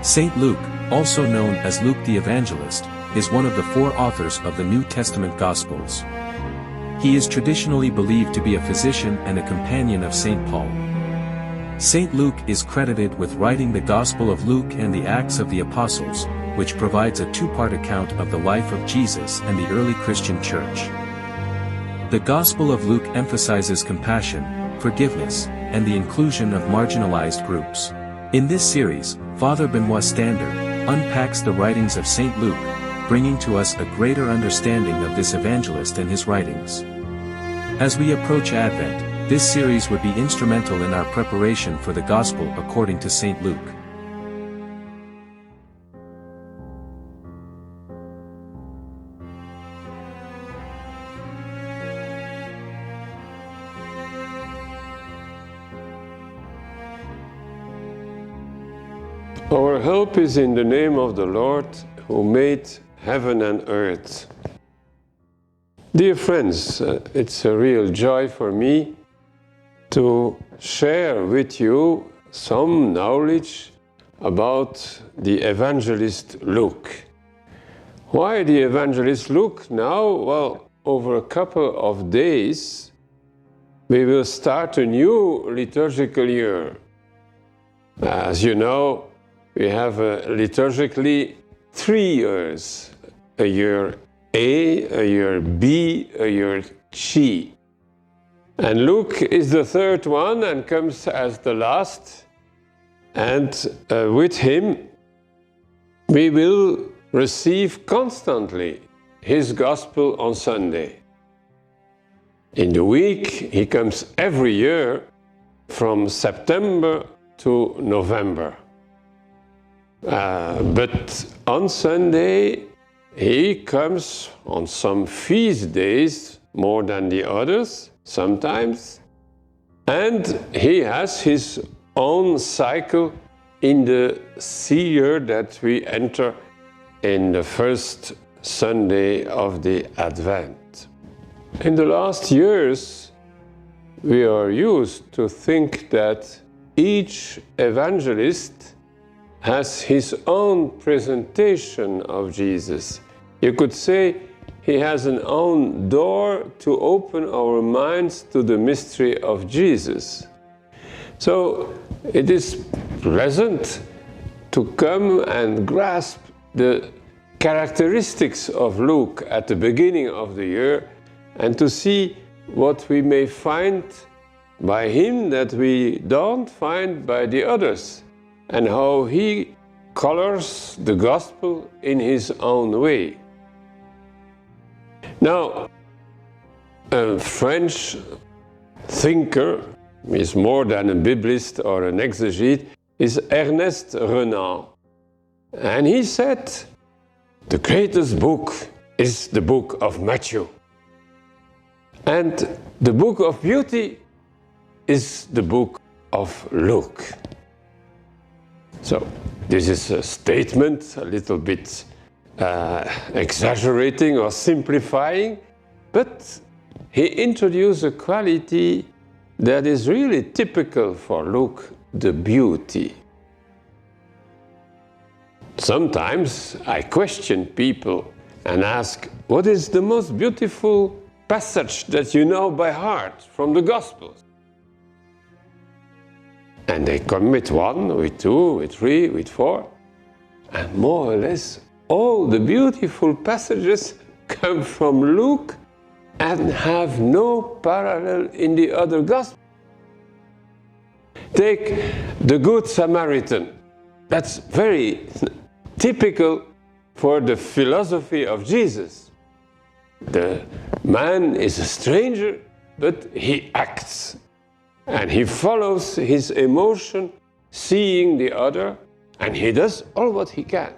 Saint Luke, also known as Luke the Evangelist, is one of the four authors of the New Testament Gospels. He is traditionally believed to be a physician and a companion of Saint Paul. Saint Luke is credited with writing the Gospel of Luke and the Acts of the Apostles, which provides a two-part account of the life of Jesus and the early Christian church. The Gospel of Luke emphasizes compassion, forgiveness, and the inclusion of marginalized groups. In this series, Father Benoit Standaert unpacks the writings of Saint Luke, bringing to us a greater understanding of this evangelist and his writings. As we approach Advent, this series would be instrumental in our preparation for the Gospel according to Saint Luke. Our help is in the name of the Lord, who made heaven and earth. Dear friends, it's a real joy for me to share with you some knowledge about the Evangelist Luke. Why the Evangelist Luke now? Well, over a couple of days, we will start a new liturgical year. As you know, we have liturgically 3 years, a year A, a year B, a year C. And Luke is the third one and comes as the last. And with him, we will receive constantly his gospel on Sunday. In the week, he comes every year from September to November. But on Sunday, he comes on some feast days more than the others, sometimes, and he has his own cycle in the year that we enter in the first Sunday of the Advent. In the last years, we are used to think that each evangelist has his own presentation of Jesus. You could say he has an own door to open our minds to the mystery of Jesus. So it is pleasant to come and grasp the characteristics of Luke at the beginning of the year and to see what we may find by him that we don't find by the others, and how he colors the gospel in his own way. Now, a French thinker, is more than a biblist or an exegete, is Ernest Renan. And he said, the greatest book is the book of Matthew. And the book of beauty is the book of Luke. So, this is a statement, a little bit exaggerating or simplifying, but he introduced a quality that is really typical for Luke, the beauty. Sometimes I question people and ask, what is the most beautiful passage that you know by heart from the Gospels? And they come with 1, with 2, with 3, with 4. And more or less, all the beautiful passages come from Luke and have no parallel in the other Gospels. Take the Good Samaritan. That's very typical for the philosophy of Jesus. The man is a stranger, but he acts. And he follows his emotion, seeing the other, and he does all what he can.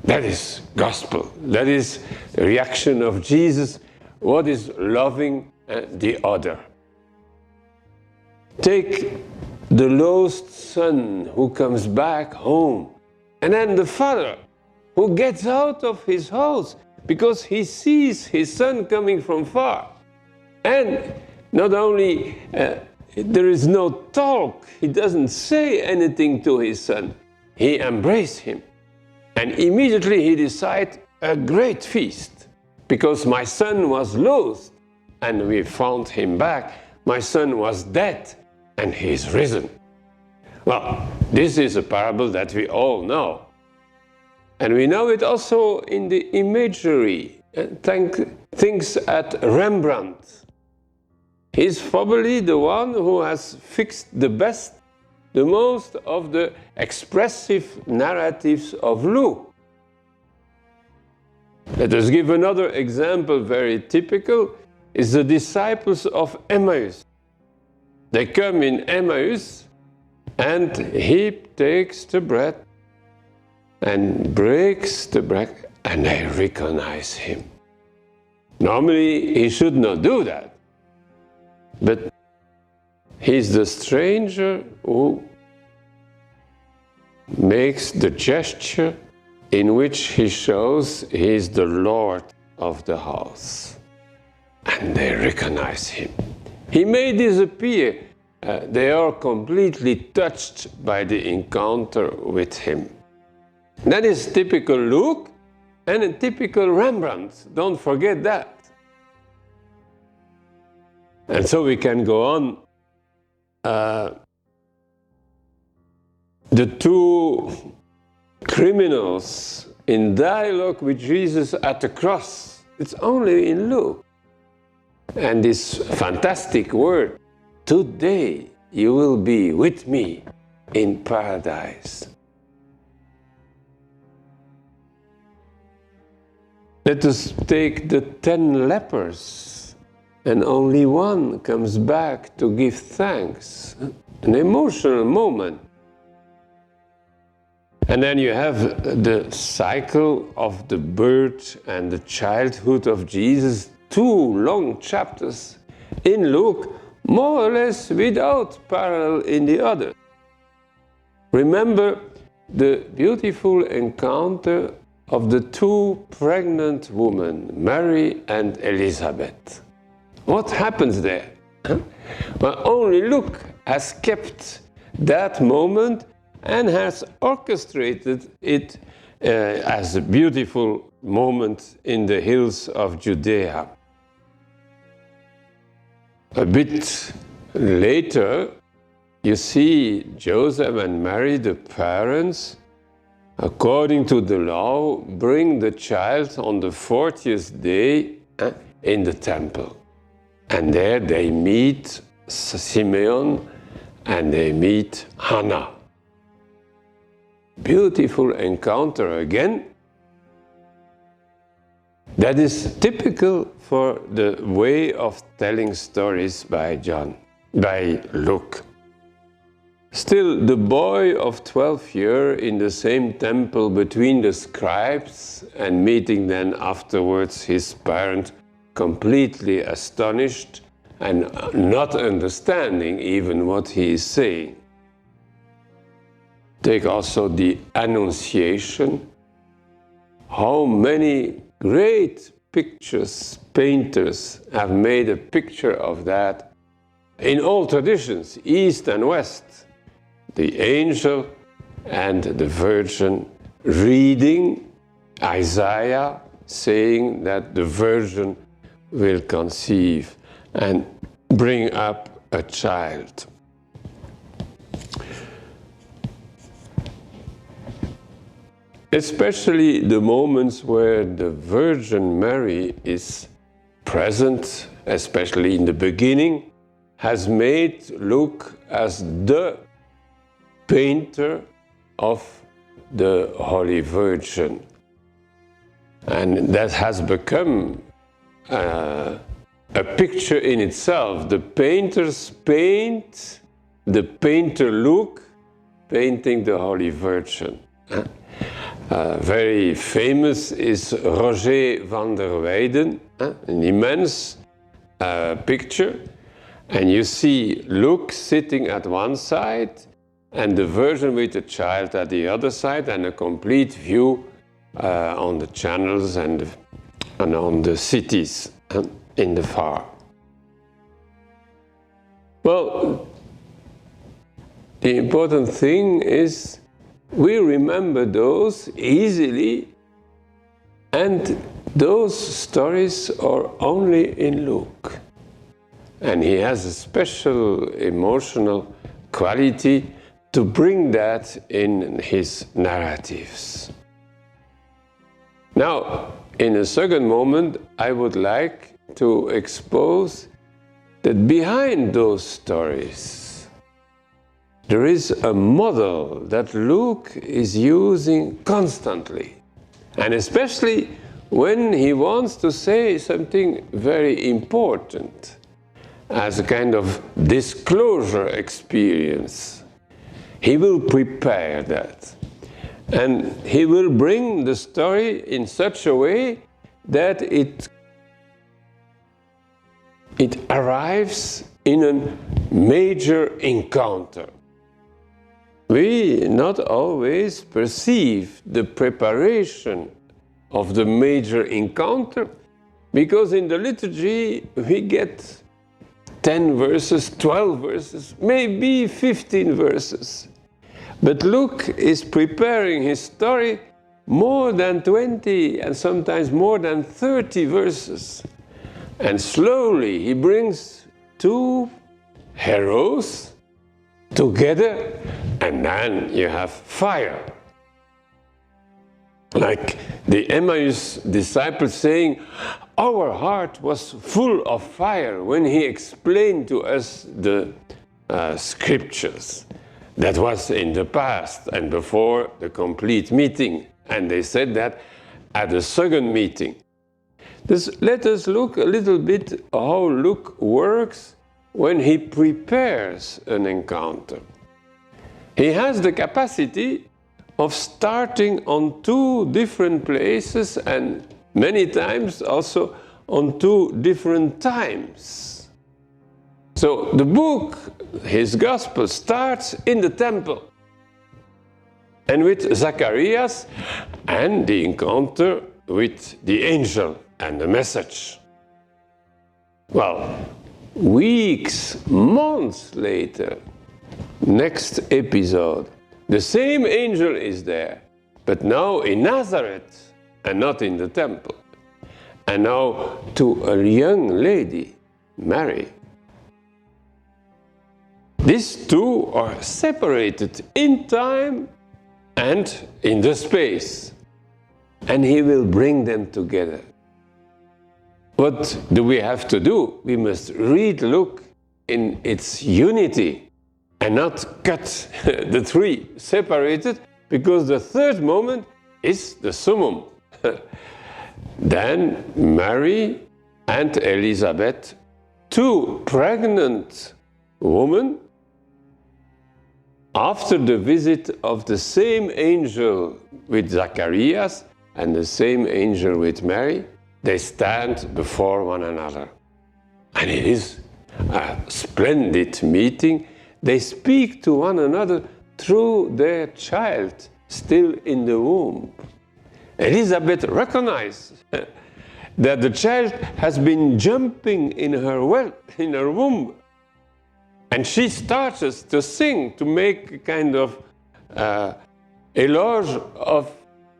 That is gospel. That is the reaction of Jesus, what is loving the other. Take the lost son who comes back home, and then the father who gets out of his house because he sees his son coming from far. And not only there is no talk, he doesn't say anything to his son. he embraced him. And immediately he decided a great feast, because my son was lost and we found him back. My son was dead and he is risen. Well, this is a parable that we all know. And we know it also in the imagery. Things at Rembrandt. He's probably the one who has fixed the best, the most of the expressive narratives of Luke. Let us give another example, very typical, is the disciples of Emmaus. They come in Emmaus, and he takes the bread and breaks the bread, and they recognize him. Normally, he should not do that. But he's the stranger who makes the gesture in which he shows he's the Lord of the house. And they recognize him. He may disappear. They are completely touched by the encounter with him. That is typical Luke and a typical Rembrandt. Don't forget that. And so we can go on. The two criminals in dialogue with Jesus at the cross. It's only in Luke. And this fantastic word, today you will be with me in paradise. Let us take the 10 lepers, and only one comes back to give thanks. An emotional moment. And then you have the cycle of the birth and the childhood of Jesus, 2 long chapters in Luke, more or less without parallel in the other. Remember the beautiful encounter of the 2 pregnant women, Mary and Elizabeth. What happens there? Well, only Luke has kept that moment and has orchestrated it as a beautiful moment in the hills of Judea. A bit later, you see Joseph and Mary, the parents, according to the law, bring the child on the 40th day in the temple. And there they meet Simeon and they meet Hannah. Beautiful encounter again. That is typical for the way of telling stories by Luke. Still, the boy of 12 years in the same temple between the scribes and meeting then afterwards his parent, completely astonished and not understanding even what he is saying. Take also the Annunciation. How many great painters have made a picture of that in all traditions, East and West. The angel and the virgin reading Isaiah, saying that the virgin will conceive and bring up a child. Especially the moments where the Virgin Mary is present, especially in the beginning, has made Luke as the painter of the Holy Virgin. And that has become a picture in itself. The painters paint, the painter Luke painting the Holy Virgin. Very famous is Roger van der Weyden, an immense picture. And you see Luke sitting at one side and the Virgin with the child at the other side, and a complete view on the channels and on the cities in the far. Well, the important thing is we remember those easily, and those stories are only in Luke. And he has a special emotional quality to bring that in his narratives. Now, in a second moment, I would like to expose that behind those stories, there is a model that Luke is using constantly. And especially when he wants to say something very important, as a kind of disclosure experience. He will prepare that. And he will bring the story in such a way that it arrives in a major encounter. We not always perceive the preparation of the major encounter, because in the liturgy we get 10 verses, 12 verses, maybe 15 verses. But Luke is preparing his story more than 20 and sometimes more than 30 verses. And slowly he brings two heroes together, and then you have fire. Like the Emmaus disciples saying, our heart was full of fire when he explained to us the scriptures. That was in the past and before the complete meeting. And they said that at the second meeting. Let us look a little bit how Luke works when he prepares an encounter. He has the capacity of starting on two different places and many times also on two different times. So the book, his gospel, starts in the temple and with Zacharias and the encounter with the angel and the message. Well, weeks, months later, next episode, the same angel is there, but now in Nazareth and not in the temple. And now to a young lady, Mary. These two are separated in time and in the space. And he will bring them together. What do we have to do? We must read Luke in its unity and not cut the three separated, because the third moment is the summum. Then Mary and Elizabeth, two pregnant women, after the visit of the same angel with Zacharias and the same angel with Mary, they stand before one another. And it is a splendid meeting. They speak to one another through their child still in the womb. Elizabeth recognizes that the child has been jumping in her womb. And she starts to sing, to make a kind of eloge of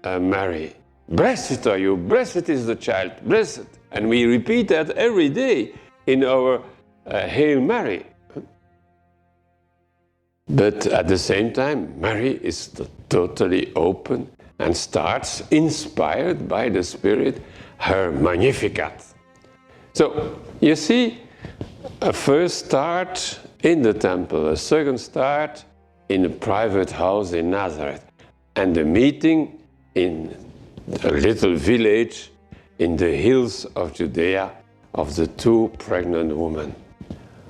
Mary. Blessed are you, blessed is the child, blessed. And we repeat that every day in our Hail Mary. But at the same time, Mary is totally open and starts, inspired by the Spirit, her Magnificat. So, you see, a first start in the temple, a second start in a private house in Nazareth, and the meeting in a little village in the hills of Judea of the two pregnant women.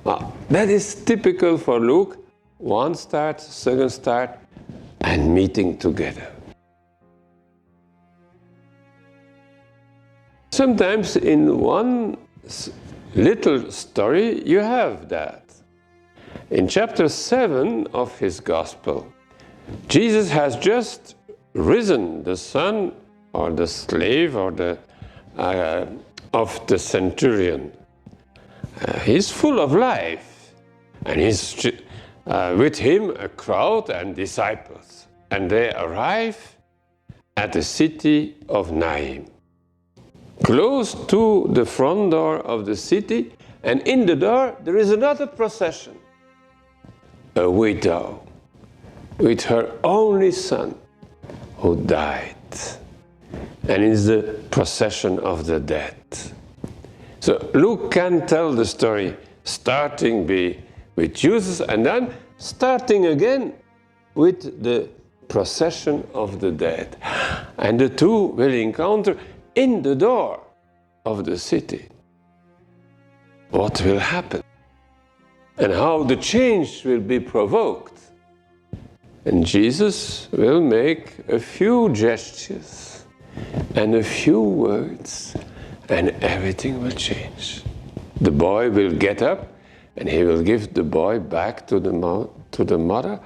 That is typical for Luke. One start, second start, and meeting together. Sometimes in one little story you have that. In chapter 7 of his gospel, Jesus has just risen, the son or the slave or of the centurion. He's full of life, and he's with him a crowd and disciples. and they arrive at the city of Naim. Close to the front door of the city, and in the door there is another procession. A widow with her only son who died, and is the procession of the dead. So Luke can tell the story starting with Jesus and then starting again with the procession of the dead. And the two will encounter in the door of the city. What will happen? And how the change will be provoked. And Jesus will make a few gestures and a few words, and everything will change. The boy will get up, and he will give the boy back to the mother,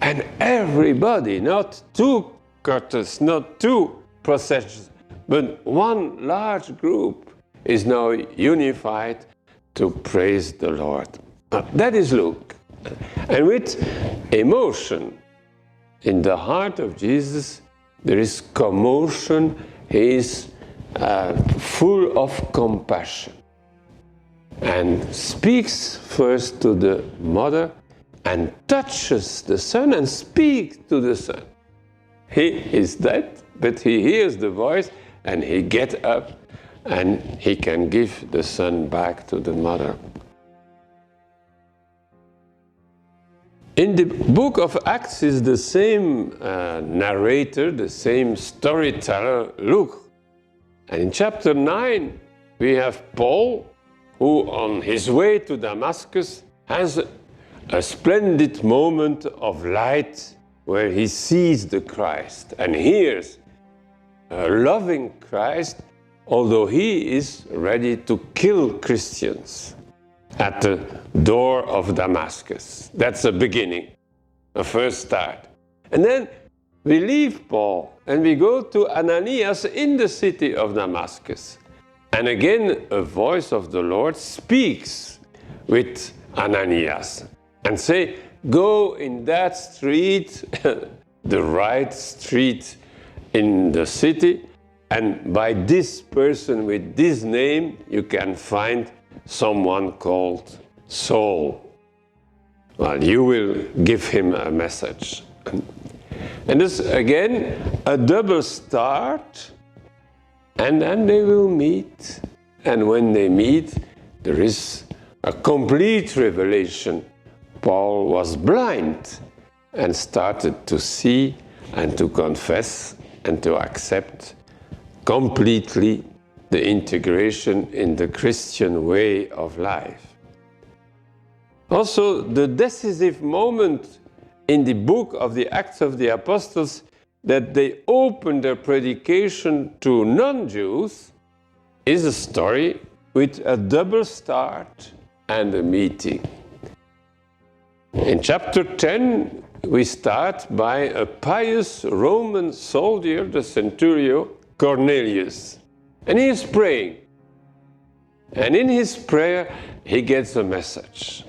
and everybody, not two Curtis, not two processions, but one large group is now unified to praise the Lord. That is Luke. And with emotion in the heart of Jesus, there is commotion. He is full of compassion and speaks first to the mother and touches the son and speaks to the son. He is dead, but he hears the voice and he gets up and he can give the son back to the mother. In the book of Acts is the same narrator, the same storyteller, Luke. And in chapter 9, we have Paul, who on his way to Damascus has a splendid moment of light where he sees the Christ and hears a loving Christ, although he is ready to kill Christians at the door of Damascus. That's a beginning, a first start. And then we leave Paul and we go to Ananias in the city of Damascus. And again, a voice of the Lord speaks with Ananias and say, go in that street, the right street in the city, and by this person with this name, you can find someone called Saul. Well, you will give him a message. And this again, a double start, and then they will meet. And when they meet, there is a complete revelation. Paul was blind and started to see and to confess and to accept completely the integration in the Christian way of life. Also, the decisive moment in the book of the Acts of the Apostles that they open their predication to non-Jews is a story with a double start and a meeting. In chapter 10, we start by a pious Roman soldier, the centurion Cornelius, and he is praying. And in his prayer, he gets a message.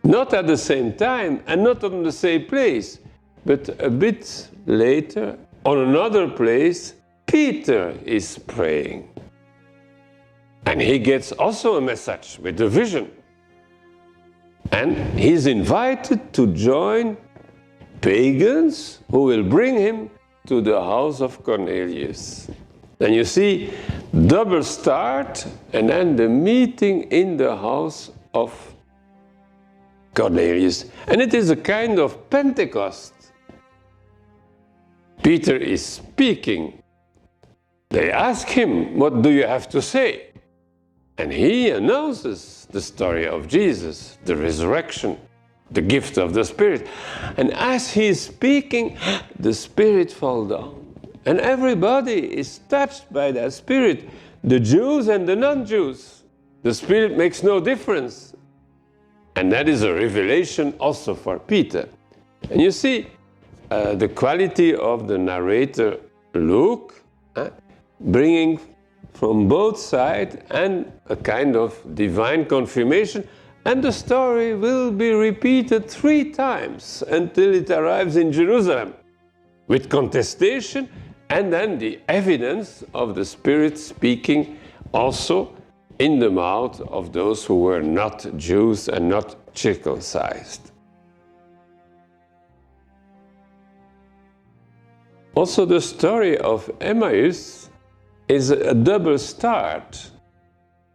Not at the same time and not on the same place, but a bit later, on another place, Peter is praying. And he gets also a message with a vision. And he's invited to join pagans who will bring him to the house of Cornelius. And you see, double start, and then the meeting in the house of Cornelius. And it is a kind of Pentecost. Peter is speaking. They ask him, what do you have to say? And he announces the story of Jesus, the resurrection, the gift of the Spirit. And as he is speaking, the Spirit falls down. And everybody is touched by that Spirit, the Jews and the non-Jews. The Spirit makes no difference. And that is a revelation also for Peter. And you see, the quality of the narrator Luke, bringing from both sides and a kind of divine confirmation And the story will be repeated 3 times until it arrives in Jerusalem, with contestation and then the evidence of the Spirit speaking also in the mouth of those who were not Jews and not circumcised. Also, the story of Emmaus is a double start.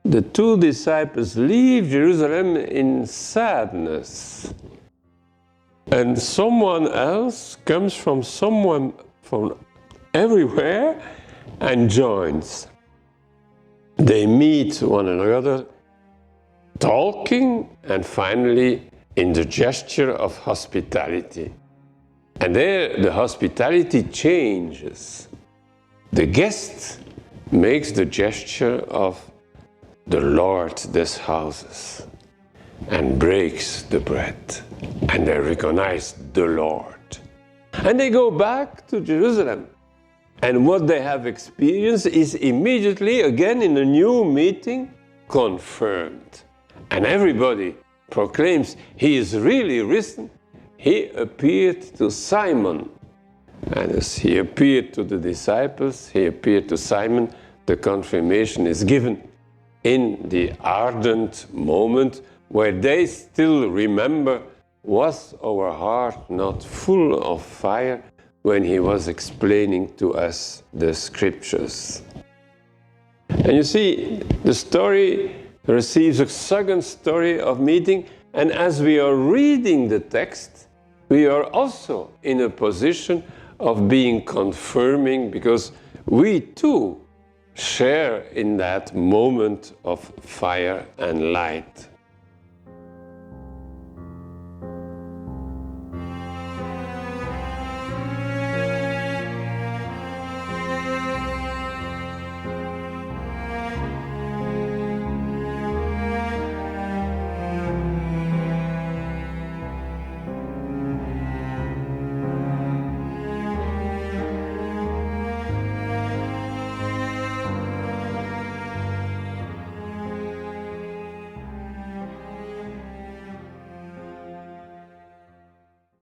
The 2 disciples leave Jerusalem in sadness, and someone else comes from everywhere and joins. They meet one another, talking, and finally in the gesture of hospitality. And there the hospitality changes. The guest makes the gesture of the Lord des houses and breaks the bread. And they recognize the Lord. And they go back to Jerusalem. And what they have experienced is immediately, again in a new meeting, confirmed. And everybody proclaims, he is really risen. He appeared to Simon. And as he appeared to the disciples, he appeared to Simon. The confirmation is given in the ardent moment where they still remember, was our heart not full of fire when he was explaining to us the scriptures? And you see, the story receives a second story of meeting, and as we are reading the text, we are also in a position of being confirming, because we too share in that moment of fire and light.